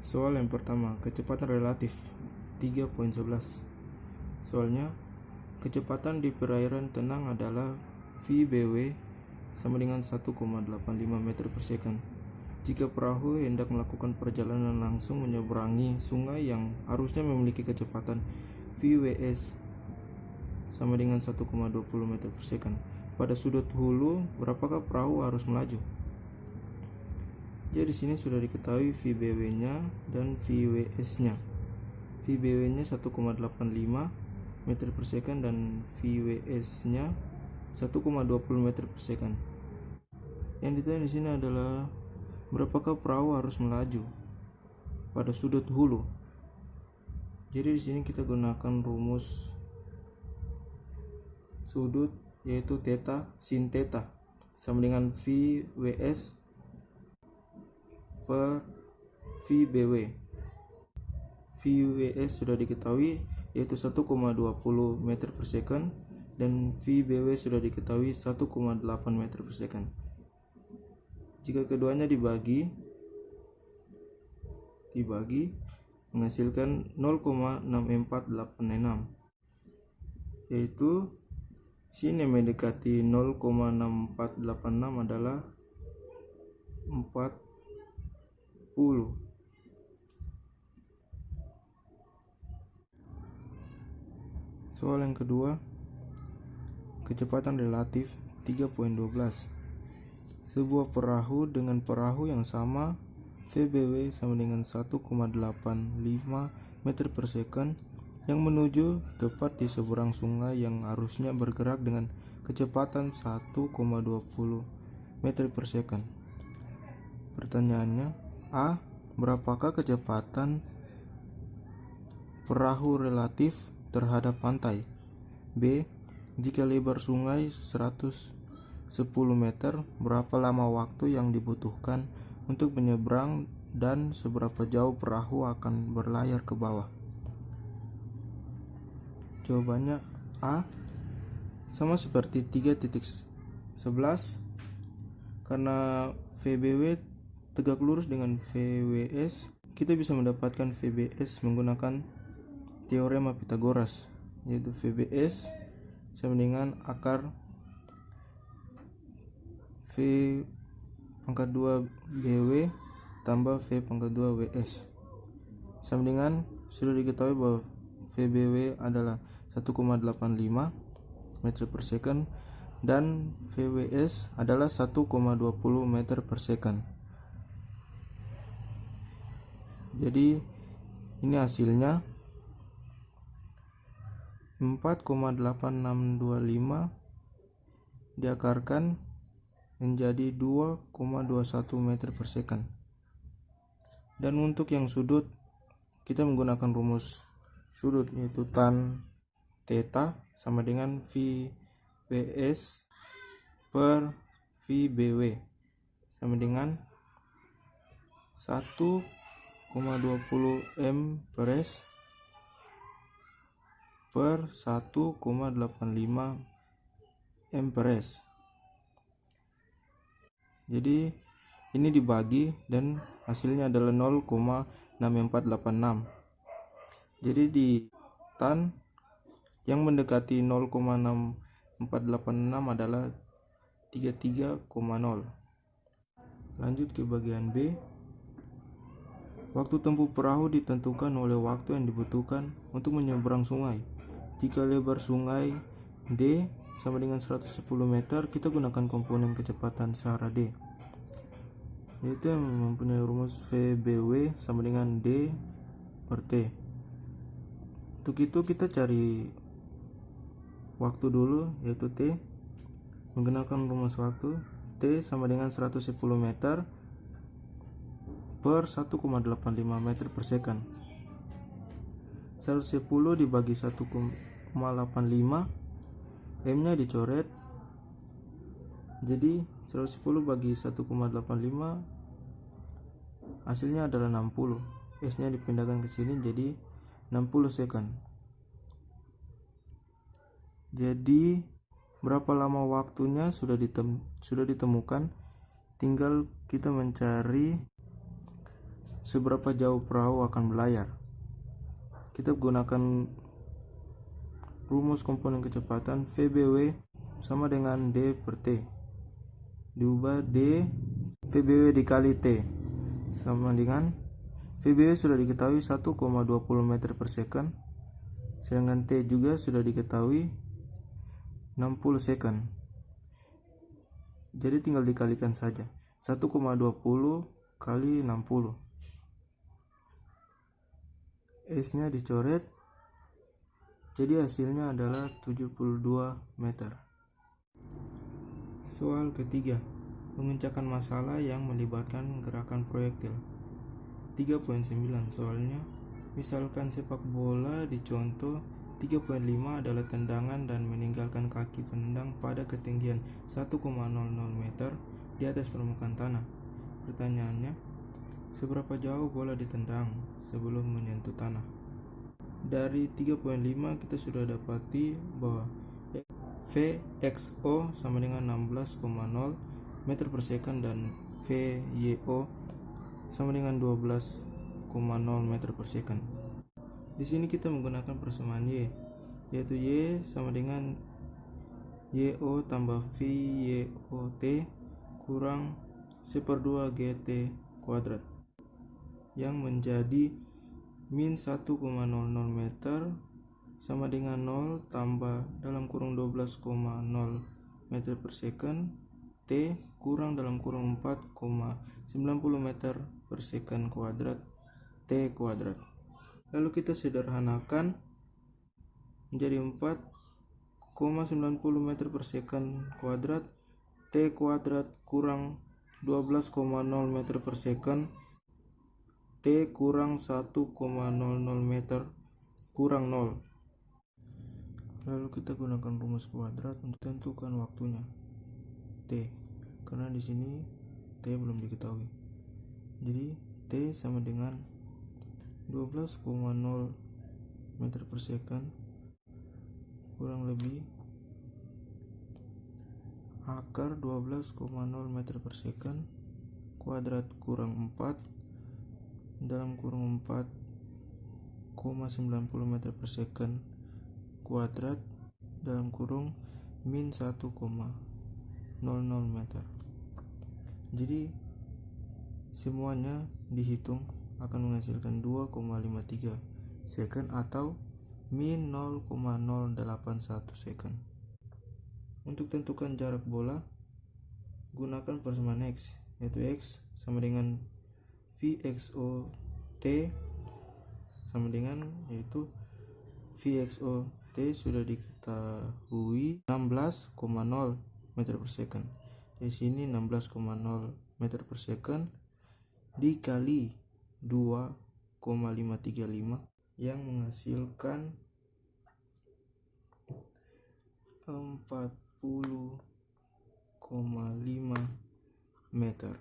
Soal yang pertama, kecepatan relatif 3.11. Soalnya, kecepatan di perairan tenang adalah VBW sama dengan 1,85 meter per second. Jika perahu hendak melakukan perjalanan langsung menyeberangi sungai yang harusnya memiliki kecepatan VWS sama dengan 1,20 meter per second, pada sudut hulu berapakah perahu harus melaju? Jadi di sini sudah diketahui VBW-nya dan VWS-nya. VBW-nya 1,85 meter per second dan VWS-nya 1,20 meter per second. Yang ditanya di sini adalah berapakah perahu harus melaju pada sudut hulu. Jadi di sini kita gunakan rumus sudut, yaitu theta sin theta sama dengan VWS per VBW. VWS sudah diketahui yaitu 1,20 meter per second dan VBW sudah diketahui 1,8 meter per second. Jika keduanya dibagi menghasilkan 0,6486, yaitu sini mendekati 0,6486 adalah 40. Soal yang kedua, kecepatan relatif 3.12. Sebuah perahu dengan perahu yang sama VBW sama dengan 1,85 meter per second yang menuju tepat di seberang sungai yang harusnya bergerak dengan kecepatan 1,20 meter per second. Pertanyaannya, A. Berapakah kecepatan perahu relatif terhadap pantai? B. Jika lebar sungai 110 meter, berapa lama waktu yang dibutuhkan untuk menyeberang dan seberapa jauh perahu akan berlayar ke bawah? Jawabannya A. Sama seperti 3.11, karena VBW tegak lurus dengan VWS, kita bisa mendapatkan VBS menggunakan teorema Pythagoras, yaitu VBS sama dengan akar V pangkat 2 BW tambah V pangkat 2 WS sama dengan, sudah diketahui bahwa VBW adalah 1,85 meter per second dan VWS adalah 1,20 meter per second. Jadi ini hasilnya 4,8625 diakarkan menjadi 2,21 meter per second. Dan untuk yang sudut, kita menggunakan rumus sudut, yaitu tan theta sama dengan VWS per VBW sama dengan 1,20 M per S per 1,85 M per S. Jadi ini dibagi dan hasilnya adalah 0,6486. Jadi di tan yang mendekati 0,6486 adalah 33,0. Lanjut ke bagian B. Waktu tempuh perahu ditentukan oleh waktu yang dibutuhkan untuk menyeberang sungai. Jika lebar sungai D sama dengan 110 meter, kita gunakan komponen kecepatan searah D, yaitu yang mempunyai rumus VBW sama dengan D per T. Untuk itu kita cari waktu dulu, yaitu T, menggunakan rumus waktu. T sama dengan 110 meter per 1,85 meter per second. 110 dibagi 1,85, M nya dicoret, jadi 110 bagi 1,85 hasilnya adalah 60. S nya dipindahkan ke sini jadi 60 second. Jadi berapa lama waktunya sudah ditemukan, tinggal kita mencari seberapa jauh perahu akan berlayar. Kita gunakan rumus komponen kecepatan VBW sama dengan D per T diubah D VBW dikali T sama dengan VBW sudah diketahui 1,20 meter per second, sedangkan T juga sudah diketahui 60 second. Jadi tinggal dikalikan saja 1,20 kali 60. S nya dicoret, jadi hasilnya adalah 72 meter. Soal ketiga, memecahkan masalah yang melibatkan gerakan proyektil. 3.9 soalnya, misalkan sepak bola di contoh 3.5 adalah tendangan dan meninggalkan kaki penendang pada ketinggian 1,00 meter di atas permukaan tanah. Pertanyaannya, seberapa jauh bola ditendang sebelum menyentuh tanah? Dari 3.5 kita sudah dapati bahwa VXO sama dengan 16,0 meter per second dan VYO sama dengan 12,0 meter per second. Di sini kita menggunakan persamaan Y, yaitu Y sama dengan YO tambah VYOT kurang 1/2 GT kuadrat, yang menjadi min 1,00 meter sama dengan 0 tambah dalam kurung 12,0 meter per second T kurang dalam kurung 4,90 meter per second kuadrat T kuadrat. Lalu kita sederhanakan menjadi 4,90 meter per second kuadrat T kuadrat kurang 12,0 meter per second T kurang 1,00 meter kurang 0. Lalu kita gunakan rumus kuadrat untuk tentukan waktunya T, karena di sini T belum diketahui. Jadi T sama dengan 12,0 meter per second kurang lebih akar 12,0 meter per second kuadrat kurang 4 dalam kurung 4,90 meter per second kuadrat dalam kurung min 1,00 meter. Jadi semuanya dihitung akan menghasilkan 2,53 second atau min 0,081 second. Untuk tentukan jarak bola, gunakan persamaan X, yaitu X sama dengan VXO T sama dengan yaitu VXO T sudah diketahui 16,0 meter per second. Di sini 16,0 meter per second dikali 2,535 yang menghasilkan 40,5 meter.